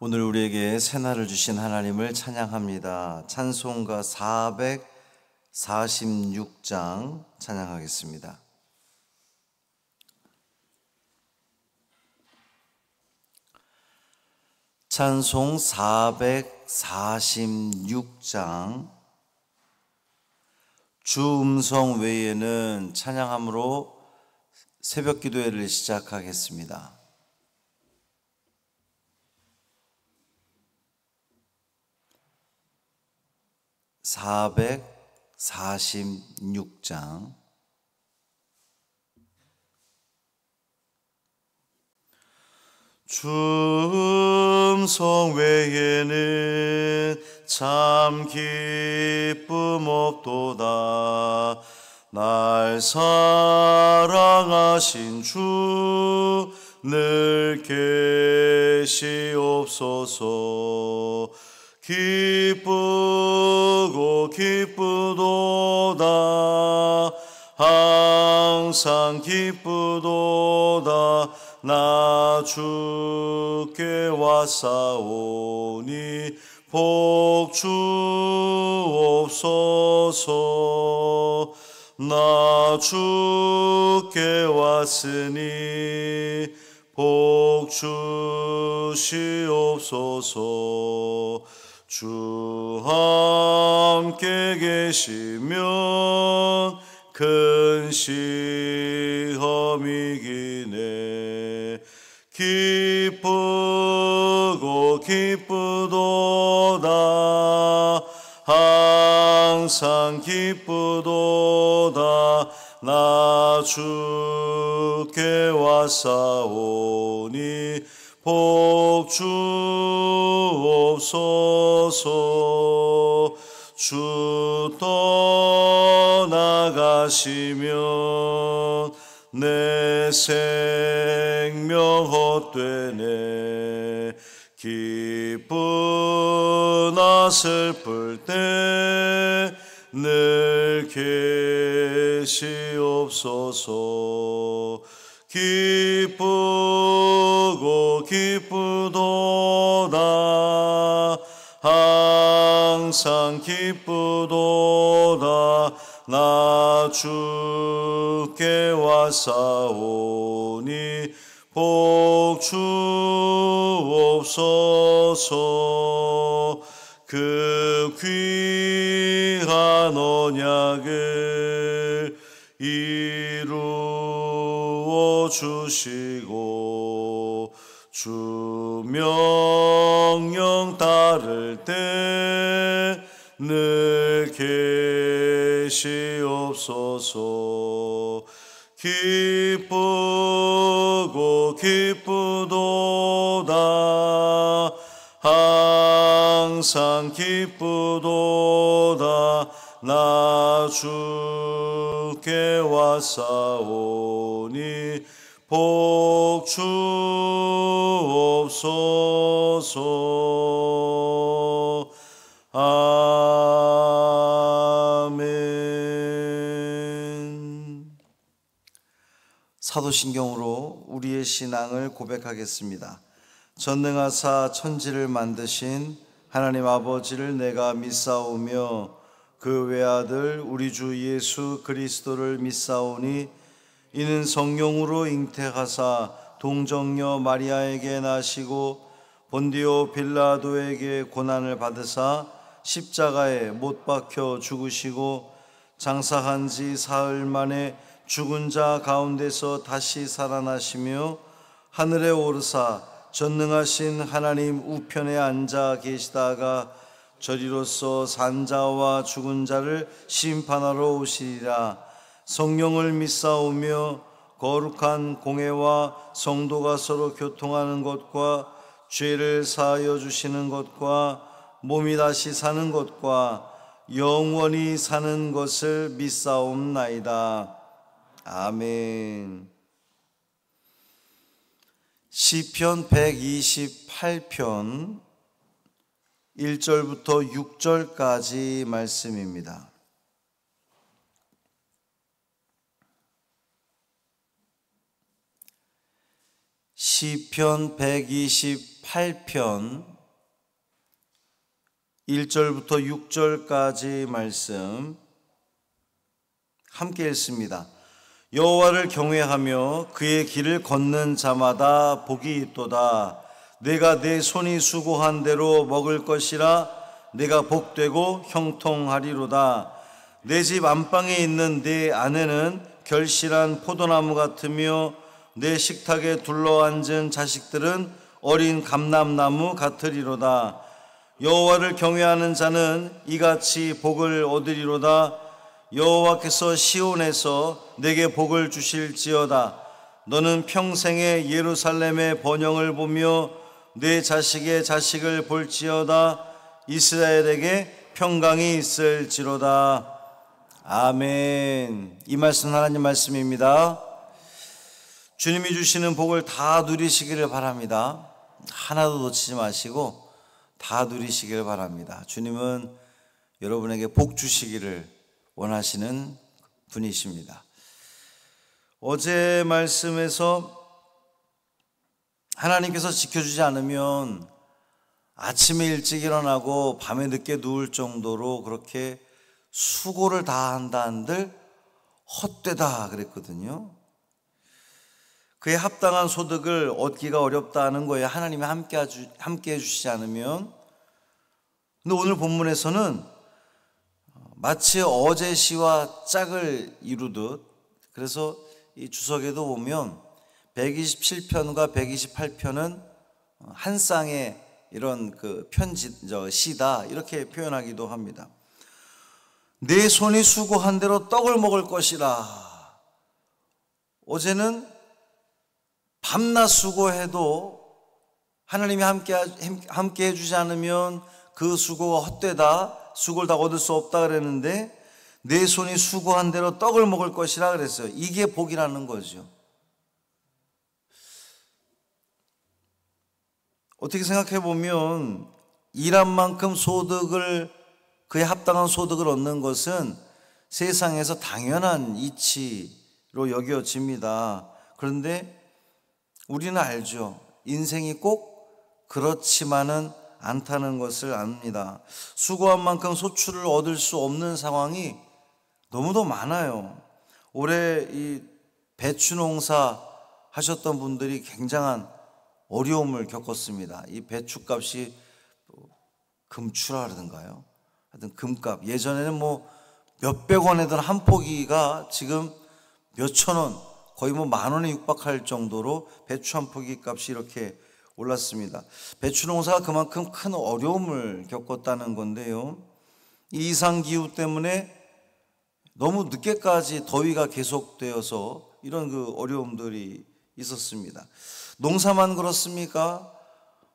오늘 우리에게 새날을 주신 하나님을 찬양합니다. 찬송가 446장 찬양하겠습니다. 찬송 446장. 주 음성 외에는 찬양함으로 새벽 기도회를 시작하겠습니다. 446장. 주 음성 외에는 참 기쁨 없도다. 날 사랑하신 주 늘 계시옵소서. 기쁘고 기쁘도다. 항상 기쁘도다. 나 주께 왔사오니 복 주옵소서. 나 주께 왔으니 복 주시옵소서. 주 함께 계시면 큰 시험이기네. 기쁘고 기쁘도다. 항상 기쁘도다. 나 주께 왔사오니 복 주옵소서. 주 떠나가시면 내 생명 헛되네. 기쁘나 슬플 때 늘 계시옵소서. 기쁘고 기쁘도다. 항상 기쁘도다. 나 주께 왔사오니 복 주옵소서. 그 귀한 언약을 이루어 주시고 주 명령 따를 때 늘 계시옵소서. 기쁘고 기쁘도다. 항상 기쁘도다. 나 주께 왔사오니 복 주옵소서. 아멘. 사도신경으로 우리의 신앙을 고백하겠습니다. 전능하사 천지를 만드신 하나님 아버지를 내가 믿사오며 그 외아들 우리 주 예수 그리스도를 믿사오니 이는 성령으로 잉태하사 동정녀 마리아에게 나시고 본디오 빌라도에게 고난을 받으사 십자가에 못 박혀 죽으시고 장사한 지 사흘 만에 죽은 자 가운데서 다시 살아나시며 하늘에 오르사 전능하신 하나님 우편에 앉아 계시다가 저리로서 산자와 죽은 자를 심판하러 오시리라. 성령을 믿사오며 거룩한 공회와 성도가 서로 교통하는 것과 죄를 사하여 주시는 것과 몸이 다시 사는 것과 영원히 사는 것을 믿사옵나이다. 아멘. 시편 128편 1절부터 6절까지 말씀입니다. 시편 128편 1절부터 6절까지 말씀 함께 읽습니다. 여호와를 경외하며 그의 길을 걷는 자마다 복이 있도다. 내가 내 손이 수고한 대로 먹을 것이라. 내가 복되고 형통하리로다. 내 집 안방에 있는 내 아내는 결실한 포도나무 같으며 내 식탁에 둘러앉은 자식들은 어린 감람나무 같으리로다. 여호와를 경외하는 자는 이같이 복을 얻으리로다. 여호와께서 시온에서 내게 복을 주실지어다. 너는 평생에 예루살렘의 번영을 보며 내 자식의 자식을 볼지어다. 이스라엘에게 평강이 있을지로다. 아멘. 이 말씀 하나님 말씀입니다. 주님이 주시는 복을 다 누리시기를 바랍니다. 하나도 놓치지 마시고 다 누리시기를 바랍니다. 주님은 여러분에게 복 주시기를 원하시는 분이십니다. 어제 말씀에서 하나님께서 지켜주지 않으면 아침에 일찍 일어나고 밤에 늦게 누울 정도로 그렇게 수고를 다 한다 한들 헛되다 그랬거든요. 그에 합당한 소득을 얻기가 어렵다는 거예요. 하나님이 함께 해주시지 않으면. 근데 오늘 본문에서는 마치 어제 시와 짝을 이루듯, 그래서 이 주석에도 보면 127편과 128편은 한 쌍의 이런 그 시다 이렇게 표현하기도 합니다. 내 손이 수고한 대로 떡을 먹을 것이라. 어제는 밤낮 수고해도 하나님이 함께 해주지 않으면 그 수고가 헛되다, 수고를 다 얻을 수 없다 그랬는데 내 손이 수고한 대로 떡을 먹을 것이라 그랬어요. 이게 복이라는 거죠. 어떻게 생각해 보면 일한 만큼 그에 합당한 소득을 얻는 것은 세상에서 당연한 이치로 여겨집니다. 그런데 우리는 알죠. 인생이 꼭 그렇지만은 않다는 것을 압니다. 수고한 만큼 소출을 얻을 수 없는 상황이 너무도 많아요. 올해 이 배추 농사 하셨던 분들이 굉장한 어려움을 겪었습니다. 이 배추값이 금추라 그러던가요? 하여튼 금값. 예전에는 뭐 몇백 원이던 한 포기가 지금 몇천 원, 거의 뭐 만 원에 육박할 정도로 배추 한 포기 값이 이렇게 올랐습니다. 배추 농사가 그만큼 큰 어려움을 겪었다는 건데요. 이 이상기후 때문에 너무 늦게까지 더위가 계속되어서 이런 그 어려움들이 있었습니다. 농사만 그렇습니까?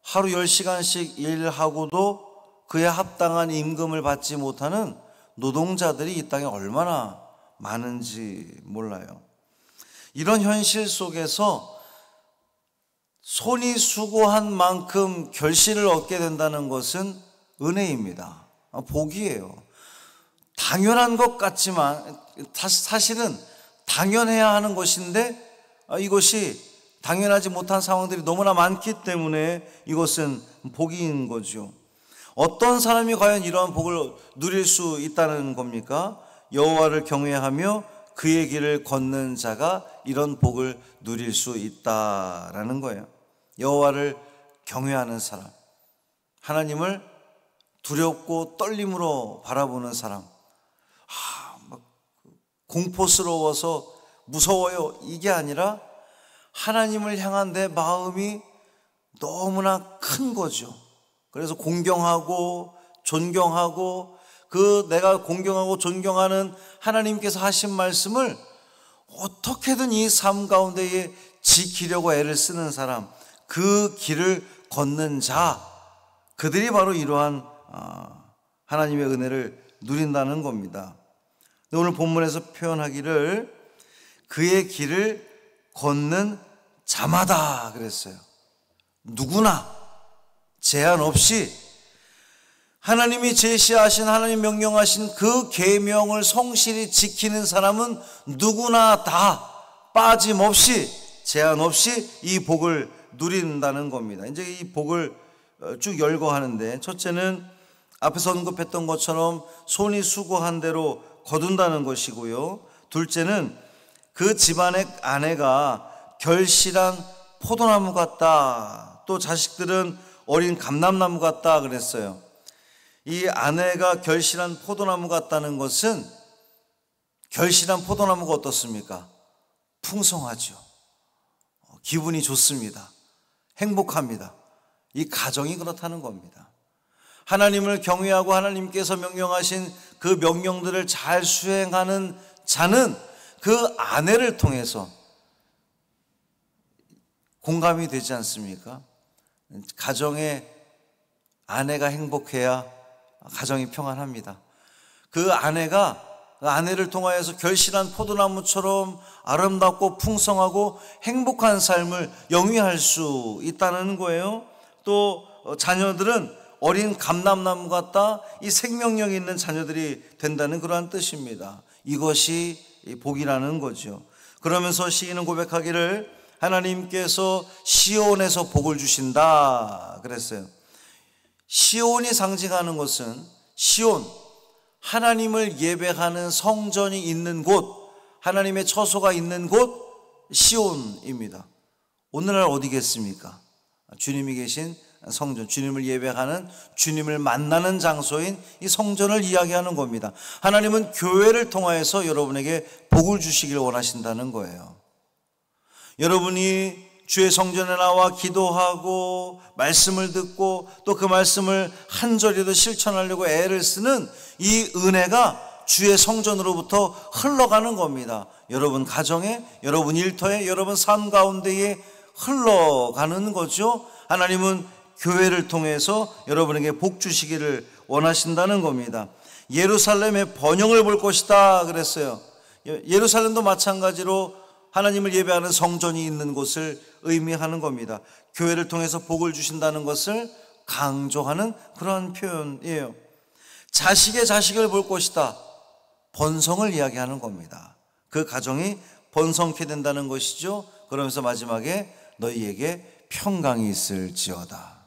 하루 10시간씩 일하고도 그에 합당한 임금을 받지 못하는 노동자들이 이 땅에 얼마나 많은지 몰라요. 이런 현실 속에서 손이 수고한 만큼 결실을 얻게 된다는 것은 은혜입니다. 복이에요. 당연한 것 같지만 사실은 당연해야 하는 것인데 이것이 당연하지 못한 상황들이 너무나 많기 때문에 이것은 복인 거죠. 어떤 사람이 과연 이러한 복을 누릴 수 있다는 겁니까? 여호와를 경외하며 그의 길을 걷는 자가 이런 복을 누릴 수 있다라는 거예요. 여호와를 경외하는 사람, 하나님을 두렵고 떨림으로 바라보는 사람, 막 공포스러워서 무서워요 이게 아니라 하나님을 향한 내 마음이 너무나 큰 거죠. 그래서 공경하고 존경하고 내가 공경하고 존경하는 하나님께서 하신 말씀을 어떻게든 이 삶 가운데에 지키려고 애를 쓰는 사람, 그 길을 걷는 자, 그들이 바로 이러한 하나님의 은혜를 누린다는 겁니다. 오늘 본문에서 표현하기를 그의 길을 걷는 자마다 그랬어요. 누구나 제한 없이 하나님이 제시하신, 하나님 명령하신 그 계명을 성실히 지키는 사람은 누구나 다 빠짐없이 제한 없이 이 복을 누린다는 겁니다. 이제 이 복을 쭉 열거하는데, 첫째는 앞에서 언급했던 것처럼 손이 수고한 대로 거둔다는 것이고요. 둘째는 그 집안의 아내가 결실한 포도나무 같다. 또 자식들은 어린 감람나무 같다 그랬어요. 이 아내가 결실한 포도나무 같다는 것은, 결실한 포도나무가 어떻습니까? 풍성하죠. 기분이 좋습니다. 행복합니다. 이 가정이 그렇다는 겁니다. 하나님을 경외하고 하나님께서 명령하신 그 명령들을 잘 수행하는 자는 그 아내를 통해서 공감이 되지 않습니까? 가정에 아내가 행복해야 가정이 평안합니다. 그 아내가 그 아내를 통하여서 결실한 포도나무처럼 아름답고 풍성하고 행복한 삶을 영위할 수 있다는 거예요. 또 자녀들은 어린 감람나무 같다. 이 생명력 있는 자녀들이 된다는 그러한 뜻입니다. 이것이 복이라는 거죠. 그러면서 시인은 고백하기를 하나님께서 시온에서 복을 주신다 그랬어요. 시온이 상징하는 것은, 시온, 하나님을 예배하는 성전이 있는 곳, 하나님의 처소가 있는 곳 시온입니다. 오늘날 어디겠습니까? 주님이 계신 성전, 주님을 예배하는, 주님을 만나는 장소인 이 성전을 이야기하는 겁니다. 하나님은 교회를 통하여서 여러분에게 복을 주시길 원하신다는 거예요. 여러분이 주의 성전에 나와 기도하고 말씀을 듣고 또 그 말씀을 한 절에도 실천하려고 애를 쓰는 이 은혜가 주의 성전으로부터 흘러가는 겁니다. 여러분 가정에, 여러분 일터에, 여러분 삶 가운데에 흘러가는 거죠. 하나님은 교회를 통해서 여러분에게 복 주시기를 원하신다는 겁니다. 예루살렘의 번영을 볼 것이다 그랬어요. 예루살렘도 마찬가지로 하나님을 예배하는 성전이 있는 곳을 의미하는 겁니다. 교회를 통해서 복을 주신다는 것을 강조하는 그러한 표현이에요. 자식의 자식을 볼 것이다. 번성을 이야기하는 겁니다. 그 가정이 번성케 된다는 것이죠. 그러면서 마지막에 너희에게 평강이 있을지어다.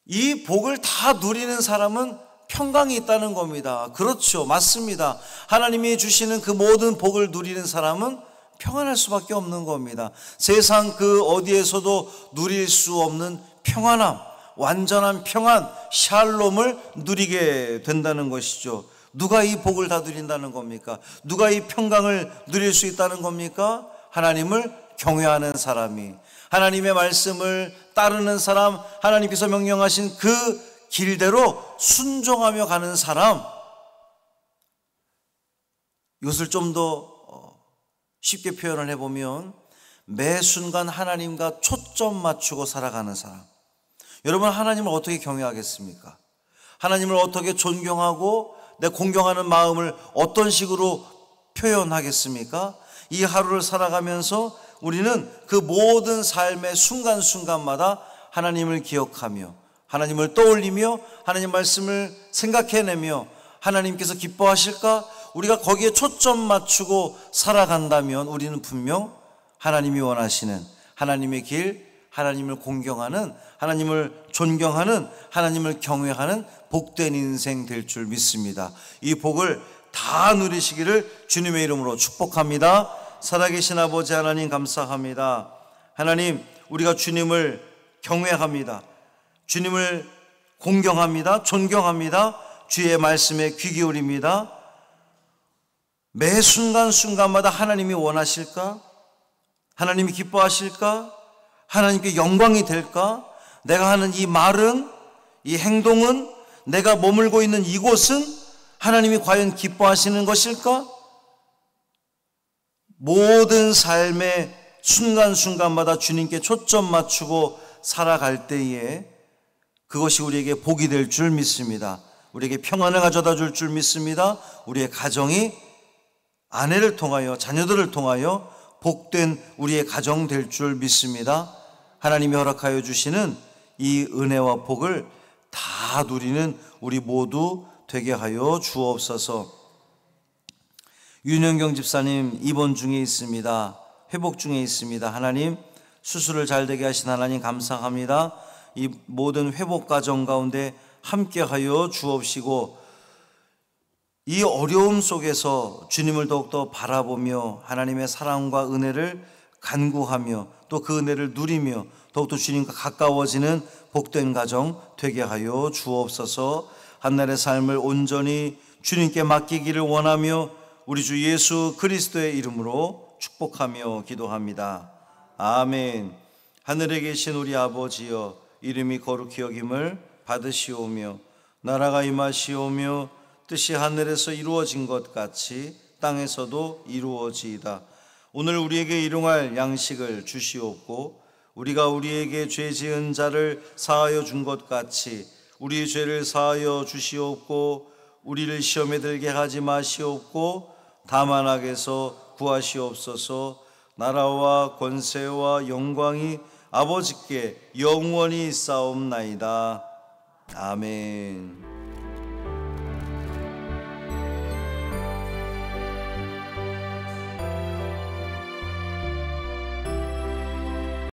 이 복을 다 누리는 사람은 평강이 있다는 겁니다. 그렇죠. 맞습니다. 하나님이 주시는 그 모든 복을 누리는 사람은 평안할 수밖에 없는 겁니다. 세상 그 어디에서도 누릴 수 없는 평안함, 완전한 평안, 샬롬을 누리게 된다는 것이죠. 누가 이 복을 다 누린다는 겁니까? 누가 이 평강을 누릴 수 있다는 겁니까? 하나님을 경외하는 사람이, 하나님의 말씀을 따르는 사람, 하나님께서 명령하신 그 길대로 순종하며 가는 사람, 이것을 좀 더 쉽게 표현을 해보면 매 순간 하나님과 초점 맞추고 살아가는 사람. 여러분, 하나님을 어떻게 경외하겠습니까? 하나님을 어떻게 존경하고 내 공경하는 마음을 어떤 식으로 표현하겠습니까? 이 하루를 살아가면서 우리는 그 모든 삶의 순간순간마다 하나님을 기억하며 하나님을 떠올리며 하나님 말씀을 생각해내며 하나님께서 기뻐하실까? 우리가 거기에 초점 맞추고 살아간다면 우리는 분명 하나님이 원하시는 하나님의 길, 하나님을 공경하는, 하나님을 존경하는, 하나님을 경외하는 복된 인생 될 줄 믿습니다. 이 복을 다 누리시기를 주님의 이름으로 축복합니다. 살아계신 아버지 하나님 감사합니다. 하나님, 우리가 주님을 경외합니다. 주님을 공경합니다. 존경합니다. 주의 말씀에 귀 기울입니다. 매 순간순간마다 하나님이 원하실까? 하나님이 기뻐하실까? 하나님께 영광이 될까? 내가 하는 이 말은, 이 행동은, 내가 머물고 있는 이곳은 하나님이 과연 기뻐하시는 것일까? 모든 삶의 순간순간마다 주님께 초점 맞추고 살아갈 때에 그것이 우리에게 복이 될 줄 믿습니다. 우리에게 평안을 가져다 줄 줄 믿습니다. 우리의 가정이 아내를 통하여, 자녀들을 통하여 복된 우리의 가정 될 줄 믿습니다. 하나님이 허락하여 주시는 이 은혜와 복을 다 누리는 우리 모두 되게 하여 주옵소서. 윤영경 집사님 입원 중에 있습니다. 회복 중에 있습니다. 하나님, 수술을 잘 되게 하신 하나님 감사합니다. 이 모든 회복 과정 가운데 함께하여 주옵시고 이 어려움 속에서 주님을 더욱더 바라보며 하나님의 사랑과 은혜를 간구하며 또 그 은혜를 누리며 더욱더 주님과 가까워지는 복된 가정 되게 하여 주옵소서. 한날의 삶을 온전히 주님께 맡기기를 원하며 우리 주 예수 그리스도의 이름으로 축복하며 기도합니다. 아멘. 하늘에 계신 우리 아버지여, 이름이 거룩히 여김을 받으시오며 나라가 임하시오며 뜻이 하늘에서 이루어진 것 같이 땅에서도 이루어지이다. 오늘 우리에게 일용할 양식을 주시옵고 우리가 우리에게 죄 지은 자를 사하여 준 것 같이 우리의 죄를 사하여 주시옵고 우리를 시험에 들게 하지 마시옵고 다만 악에서 구하시옵소서. 나라와 권세와 영광이 아버지께 영원히 있사옵나이다. 아멘.